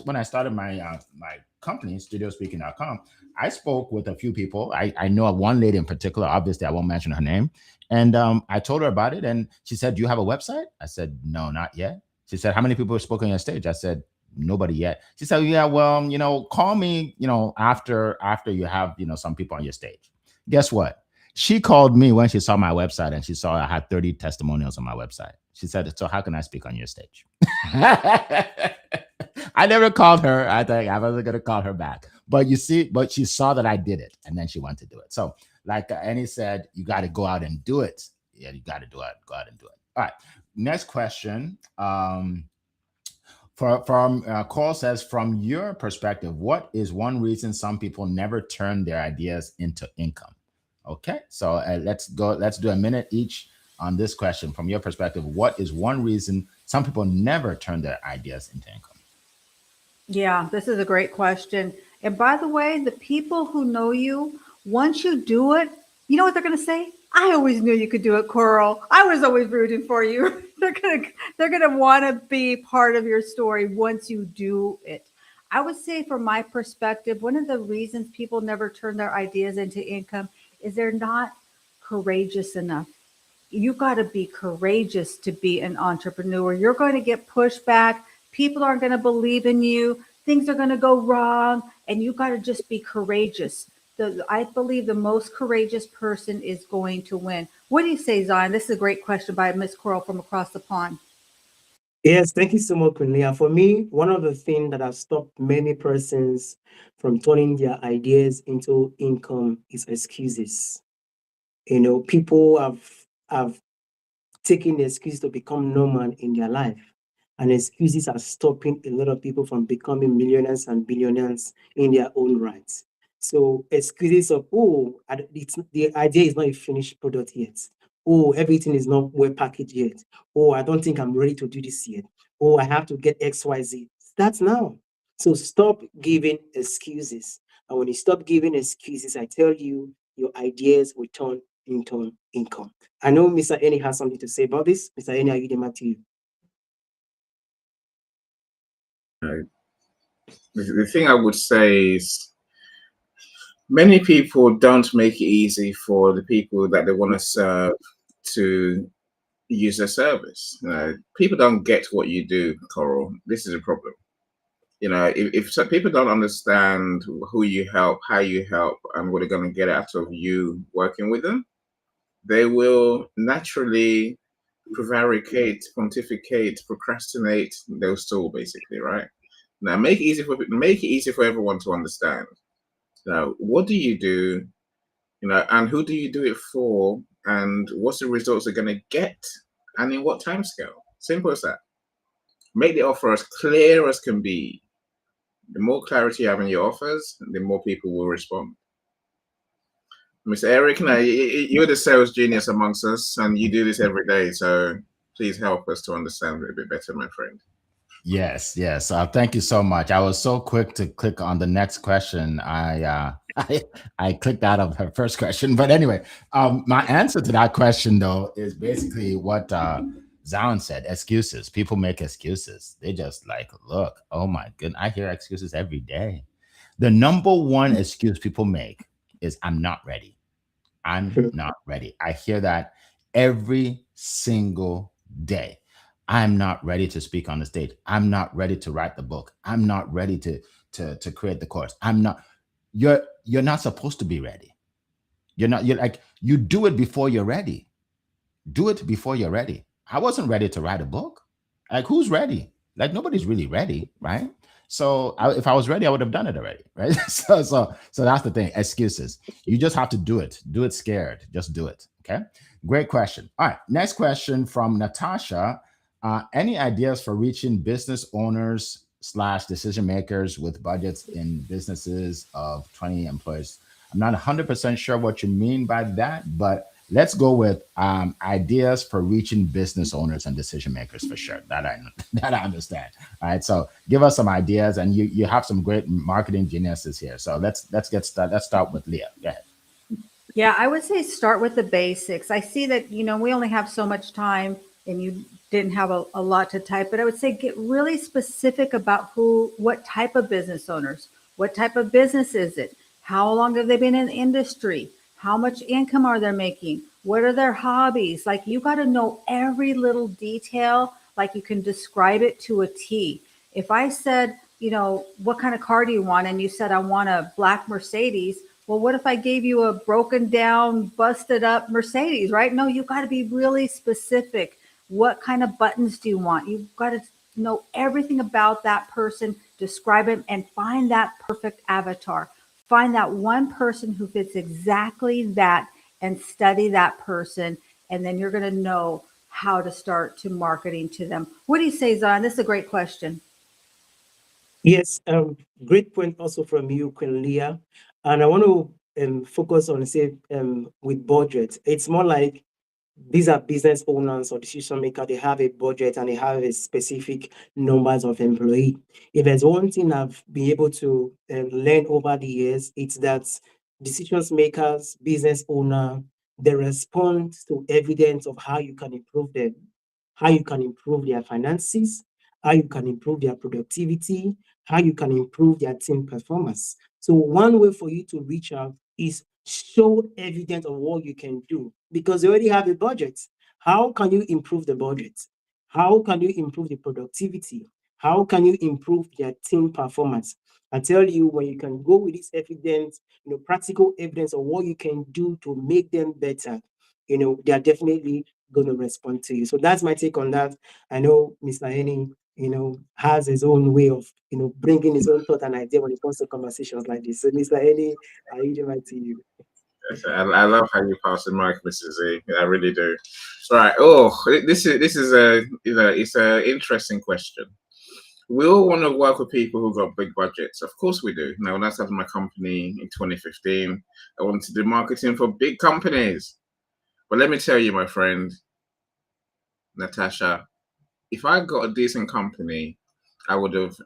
company, studiospeaking.com, I spoke with a few people. I know of one lady in particular. Obviously, I won't mention her name. And I told her about it, and she said, "Do you have a website?" I said, "No, not yet." She said, "How many people have spoken on your stage?" I said, "Nobody yet." She said, "Yeah, well, call me, after you have, some people on your stage." Guess what? She called me when she saw my website and she saw I had 30 testimonials on my website. She said, "So how can I speak on your stage?" I never called her. I think I wasn't gonna call her back. But she saw that I did it, and then she wanted to do it. So, like Annie said, you got to go out and do it. Yeah, you got to do it. Go out and do it. All right. Next question. From Cole says, from your perspective, what is one reason some people never turn their ideas into income? Okay, so let's go. Let's do a minute each on this question. From your perspective, what is one reason some people never turn their ideas into income? Yeah, this is a great question. And by the way, the people who know you, once you do it, you know what they're going to say? I always knew you could do it, Coral. I was always rooting for you. They're gonna want to be part of your story once you do it. I would say, from my perspective, one of the reasons people never turn their ideas into income is they're not courageous enough. You got to be courageous to be an entrepreneur. You're going to get pushback. People aren't going to believe in you. Things are going to go wrong. And you got to just be courageous. I believe the most courageous person is going to win. What do you say, Zion? This is a great question by Miss Coral from across the pond. Yes, thank you so much, Cornelia. For me, one of the things that have stopped many persons from turning their ideas into income is excuses. People have taking the excuse to become normal in their life. And excuses are stopping a lot of people from becoming millionaires and billionaires in their own rights. So excuses of, oh, the idea is not a finished product yet. Oh, everything is not well packaged yet. Oh, I don't think I'm ready to do this yet. Oh, I have to get XYZ. That's now. So stop giving excuses. And when you stop giving excuses, I tell you, your ideas will turn into income. I know Mr. Eni has something to say about this. Mr. Eni, I give the mic to you. The thing I would say is many people don't make it easy for the people that they want to serve to use their service. People don't get what you do, Coral. This is a problem. If some people don't understand who you help, how you help, and what they're going to get out of you working with them, they will naturally prevaricate, pontificate, procrastinate. They'll stall, basically, right? Now, make it easy for everyone to understand. Now, what do you do? And who do you do it for? And what's the results they're going to get? And in what time scale? Simple as that. Make the offer as clear as can be. The more clarity you have in your offers, the more people will respond. Mr. Eric, now you're the sales genius amongst us, and you do this every day. So please help us to understand it a bit better, my friend. Yes, yes. Thank you so much. I was so quick to click on the next question. I clicked out of her first question, but anyway, my answer to that question though is basically what Zion said: excuses. People make excuses. They just like, look, oh my goodness, I hear excuses every day. The number one excuse people make is, "I'm not ready." I'm not ready. I hear that every single day. I'm not ready to speak on the stage. I'm not ready to write the book. I'm not ready to create the course. I'm not. You're not supposed to be ready. You're not. You're like, you do it before you're ready. Do it before you're ready. I wasn't ready to write a book. Like, who's ready? Like, nobody's really ready, right? So if I was ready, I would have done it already, right? So that's the thing. Excuses. You just have to do it. Do it scared. Just do it. Okay. Great question. All right. Next question from Natasha. Any ideas for reaching business owners slash decision makers with budgets in businesses of 20 employees? I'm not 100% sure what you mean by that, but let's go with ideas for reaching business owners and decision makers for sure. That I that I understand. All right, so give us some ideas, and you have some great marketing geniuses here. So let's get started. Let's start with Leah. Go ahead. Yeah, I would say start with the basics. I see that, we only have so much time and you didn't have a lot to type, but I would say get really specific about what type of business owners, what type of business is it? How long have they been in the industry? How much income are they making? What are their hobbies? Like, you got to know every little detail, like you can describe it to a T. If I said, what kind of car do you want? And you said, I want a black Mercedes. Well, what if I gave you a broken down, busted up Mercedes, right? No, you got to be really specific. What kind of buttons do you want? You've got to know everything about that person, describe it, and find that perfect avatar. Find that one person who fits exactly that and study that person. And then you're going to know how to start to marketing to them. What do you say, Zon? This is a great question. Yes, great point also from you, Queen Leah. And I want to focus on, say, with budget. It's more like these are business owners or decision maker. They have a budget and they have a specific numbers of employee. If there's one thing I've been able to learn over the years, it's that decision makers, business owner, they respond to evidence of how you can improve them, how you can improve their finances, how you can improve their productivity, how you can improve their team performance. So one way for you to reach out is show evidence of what you can do because you already have a budget. How can you improve the budget? How can you improve the productivity? How can you improve their team performance? I tell you, when you can go with this evidence, practical evidence of what you can do to make them better, they are definitely going to respond to you. So that's my take on that. I know Mr. Henning, has his own way of, bringing his own thought and idea when it comes to conversations like this. So, Mr. Henning, I yield the mic to you. I love how you pass the mic, Mrs. Z. I really do. Right. Oh, this is it's a interesting question. We all want to work with people who've got big budgets. Of course we do. Now, when I started my company in 2015, I wanted to do marketing for big companies. But let me tell you, my friend, Natasha, if I got a decent company, I would have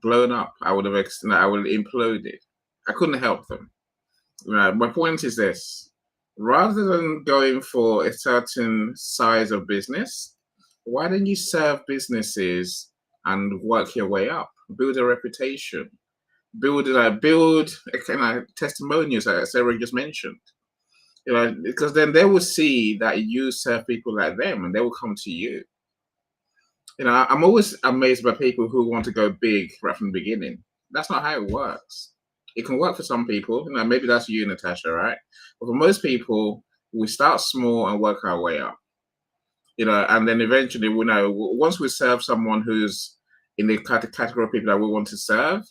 blown up. I would have imploded. I couldn't help them. My point is this: rather than going for a certain size of business, why don't you serve businesses and work your way up, build a reputation, build a kind of testimonials, as Sarah just mentioned. Because then they will see that you serve people like them, and they will come to you. I'm always amazed by people who want to go big right from the beginning. That's not how it works. It can work for some people. Maybe that's you, Natasha, right? But for most people, we start small and work our way up. And then eventually, we know once we serve someone who's in the category of people that we want to serve,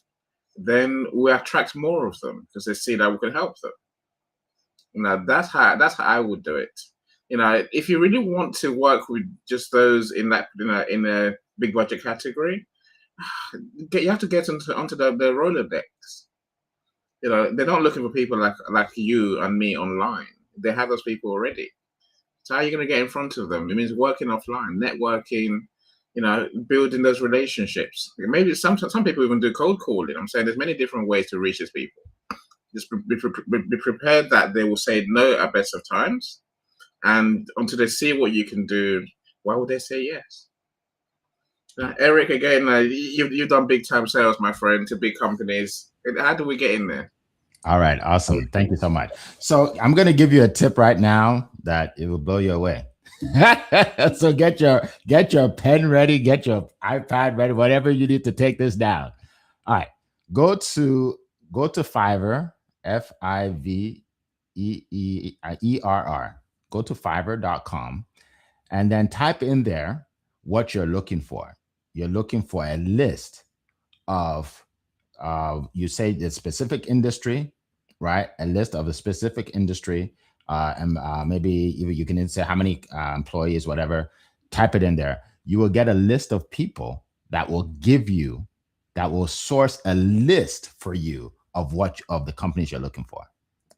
then we attract more of them because they see that we can help them. That's how I would do it. If you really want to work with just those in that in a big budget category, you have to get onto the Rolodex. They're not looking for people like you and me online. They have those people already. So how are you going to get in front of them? It means working offline, networking, building those relationships. Maybe some people even do cold calling. I'm saying there's many different ways to reach these people. Just be prepared that they will say no at best of times. And until they see what you can do, why would they say yes? Eric, again, you've done big time sales, my friend, to big companies. How do we get in there? All right, awesome. Thank you so much. So I'm going to give you a tip right now that it will blow you away. So get your pen ready, get your iPad ready, whatever you need to take this down. All right. Go to go to Fiverr, Fiverr. Go to fiverr.com and then type in there what you're looking for. You're looking for a list of you say the specific industry, right? A list of a specific industry, and maybe you can say how many employees, whatever. Type it in there. You will get a list of people that will that will source a list for you of what of the companies you're looking for.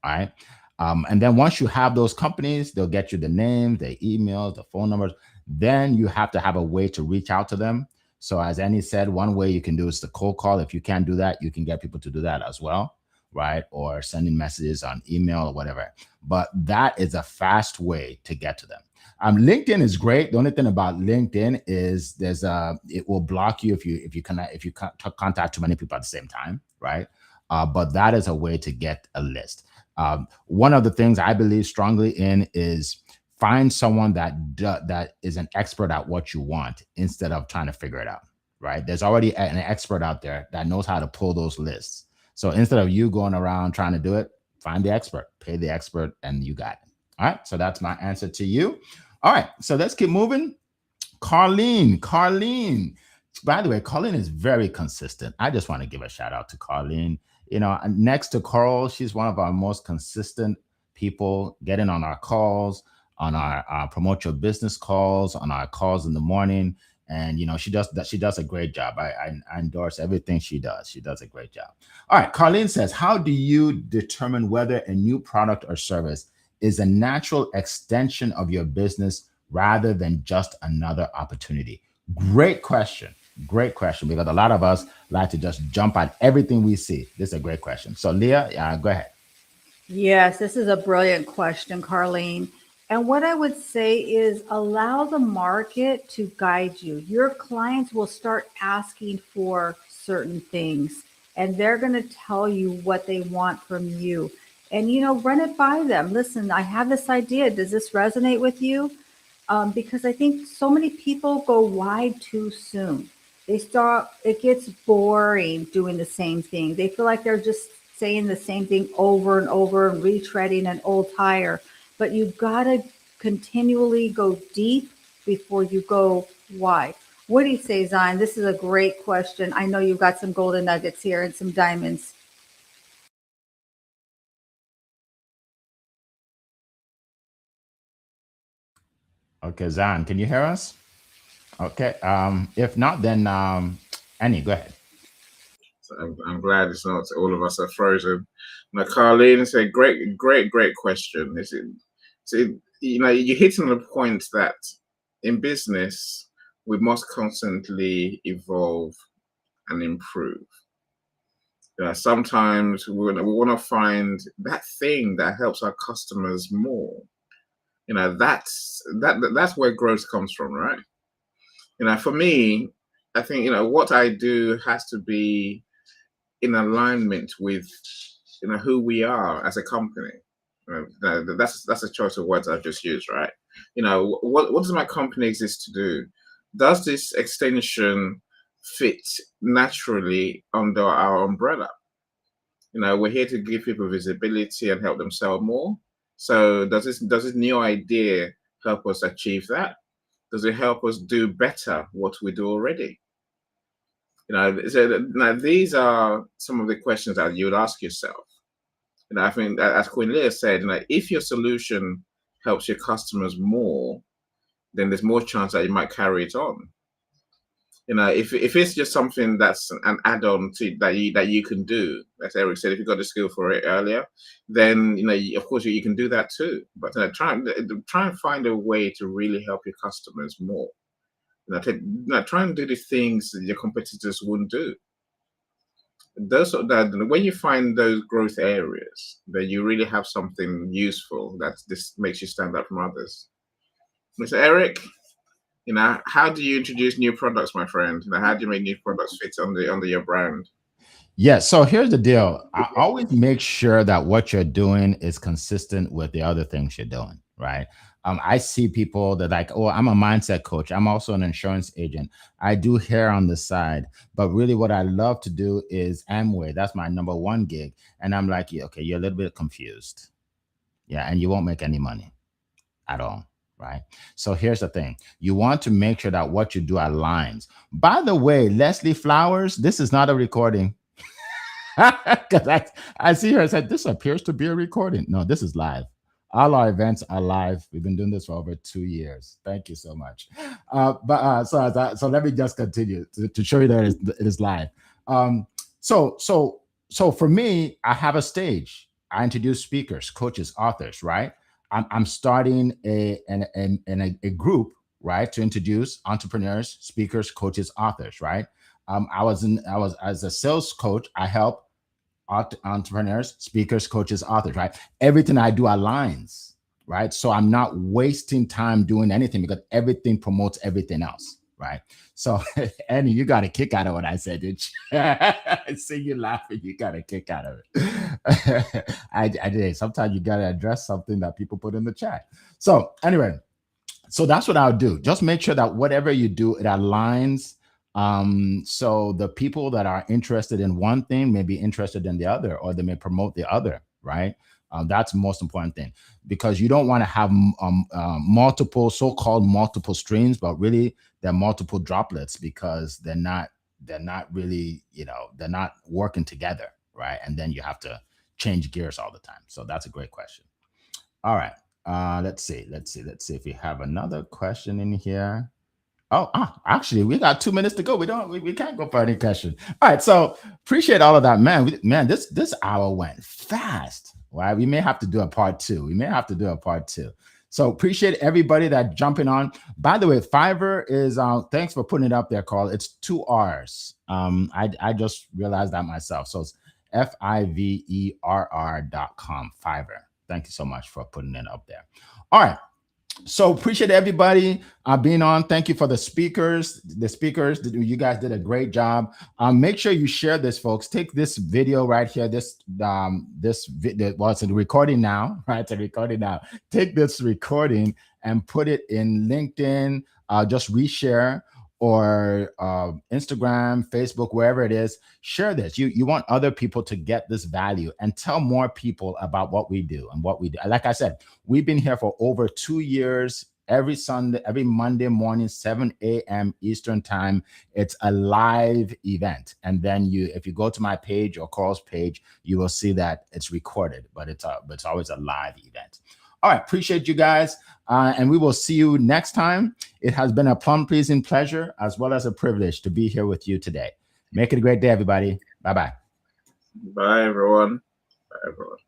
All right. And then once you have those companies, they'll get you the names, the emails, the phone numbers. Then you have to have a way to reach out to them. So as Annie said, one way you can do is the cold call. If you can't do that, you can get people to do that as well, right? Or sending messages on email or whatever. But that is a fast way to get to them. LinkedIn is great. The only thing about LinkedIn is it will block you if you contact too many people at the same time, right? But that is a way to get a list. One of the things I believe strongly in is find someone that is an expert at what you want instead of trying to figure it out, right? There's already an expert out there that knows how to pull those lists. So instead of you going around trying to do it, find the expert, pay the expert, and you got it. All right. So that's my answer to you. All right. So let's keep moving. Carlene. By the way, Carlene is very consistent. I just want to give a shout out to Carlene. Next to Carl, she's one of our most consistent people getting on our calls, on our promote your business calls, on our calls in the morning. And she does that. She does a great job. I endorse everything she does. She does a great job. All right. Carlene says, how do you determine whether a new product or service is a natural extension of your business rather than just another opportunity? Great question. Great question, because a lot of us like to just jump at everything we see. This is a great question. So, Leah, go ahead. Yes, this is a brilliant question, Carlene. And what I would say is allow the market to guide you. Your clients will start asking for certain things, and they're going to tell you what they want from you. And, run it by them. Listen, I have this idea. Does this resonate with you? Because I think so many people go wide too soon. It gets boring doing the same thing. They feel like they're just saying the same thing over and over and retreading an old tire. But you've got to continually go deep before you go wide. What do you say, Zion? This is a great question. I know you've got some golden nuggets here and some diamonds. Okay, Zan, can you hear us? Okay. If not, then Annie, go ahead. So I'm glad it's not all of us are frozen. Now, Carlene, it's a great question. You're hitting the point that in business we must constantly evolve and improve. Sometimes we want to find that thing that helps our customers more. That's where growth comes from, right? For me, I think what I do has to be in alignment with who we are as a company. That's a choice of words I've just used, right? What does my company exist to do? Does this extension fit naturally under our umbrella? We're here to give people visibility and help them sell more. So does this new idea help us achieve that? Does it help us do better what we do already? So now these are some of the questions that you would ask yourself. I think as Queen Leah said, if your solution helps your customers more, then there's more chance that you might carry it on. If it's just something that's an add-on to that you can do, as Eric said, if you got the skill for it earlier, then of course you can do that too. But try and find a way to really help your customers more. Try and do the things that your competitors wouldn't do. When you find those growth areas, then you really have something useful that this makes you stand out from others. Mr. Eric, how do you introduce new products, my friend? How do you make new products fit under your brand? Yeah, so here's the deal. I always make sure that what you're doing is consistent with the other things you're doing, right? I see people that like, oh, I'm a mindset coach. I'm also an insurance agent. I do hair on the side, but really what I love to do is Amway. That's my number one gig. And I'm like, yeah, okay, you're a little bit confused. Yeah, and you won't make any money at all. Right. So here's the thing. You want to make sure that what you do aligns. By the way, Leslie Flowers, this is not a recording. Because I see her and said, this appears to be a recording. No, this is live. All our events are live. We've been doing this for over 2 years. Thank you so much. So let me just continue to show you that it is live. Um, so so so for me, I have a stage. I introduce speakers, coaches, authors. Right. I'm starting a group, right, to introduce entrepreneurs, speakers, coaches, authors. Right. I was as a sales coach. I help entrepreneurs, speakers, coaches, authors, right? Everything I do aligns, right? So I'm not wasting time doing anything because everything promotes everything else, right? So, Annie, you got a kick out of what I said, did you? I see you laughing. You got a kick out of it. I did. Sometimes you got to address something that people put in the chat. So, anyway, so that's what I'll do. Just make sure that whatever you do, it aligns. So the people that are interested in one thing may be interested in the other, or they may promote the other, right? That's the most important thing, because you don't want to have multiple so-called multiple streams, but really they're multiple droplets because they're not really, they're not working together, right? And then you have to change gears all the time. So that's a great question. All right. Let's see if we have another question in here. Oh, actually, we got 2 minutes to go. We can't go for any question. All right. So appreciate all of that, man. Man, this hour went fast. Right. We may have to do a part two. So appreciate everybody that jumping on. By the way, Fiverr is thanks for putting it up there, Carl. It's 2 R's. I just realized that myself. So it's fiverr.com. Fiverr. Thank you so much for putting it up there. All right. So appreciate everybody being on. Thank you for the speakers. You guys did a great job. Make sure you share this, folks. Take this video right here. It's a recording now, right? It's a recording now. Take this recording and put it in LinkedIn. Just reshare, or Instagram, Facebook, wherever it is. Share this. You want other people to get this value, and tell more people about what we do and what we do. Like I said, we've been here for over 2 years. Every Monday morning, 7 a.m. Eastern time. It's a live event. And then if you go to my page or Carl's page, you will see that it's recorded, but it's always a live event. All right. Appreciate you guys. And we will see you next time. It has been a plum-pleasing pleasure as well as a privilege to be here with you today. Make it a great day, everybody. Bye-bye. Bye, everyone. Bye, everyone.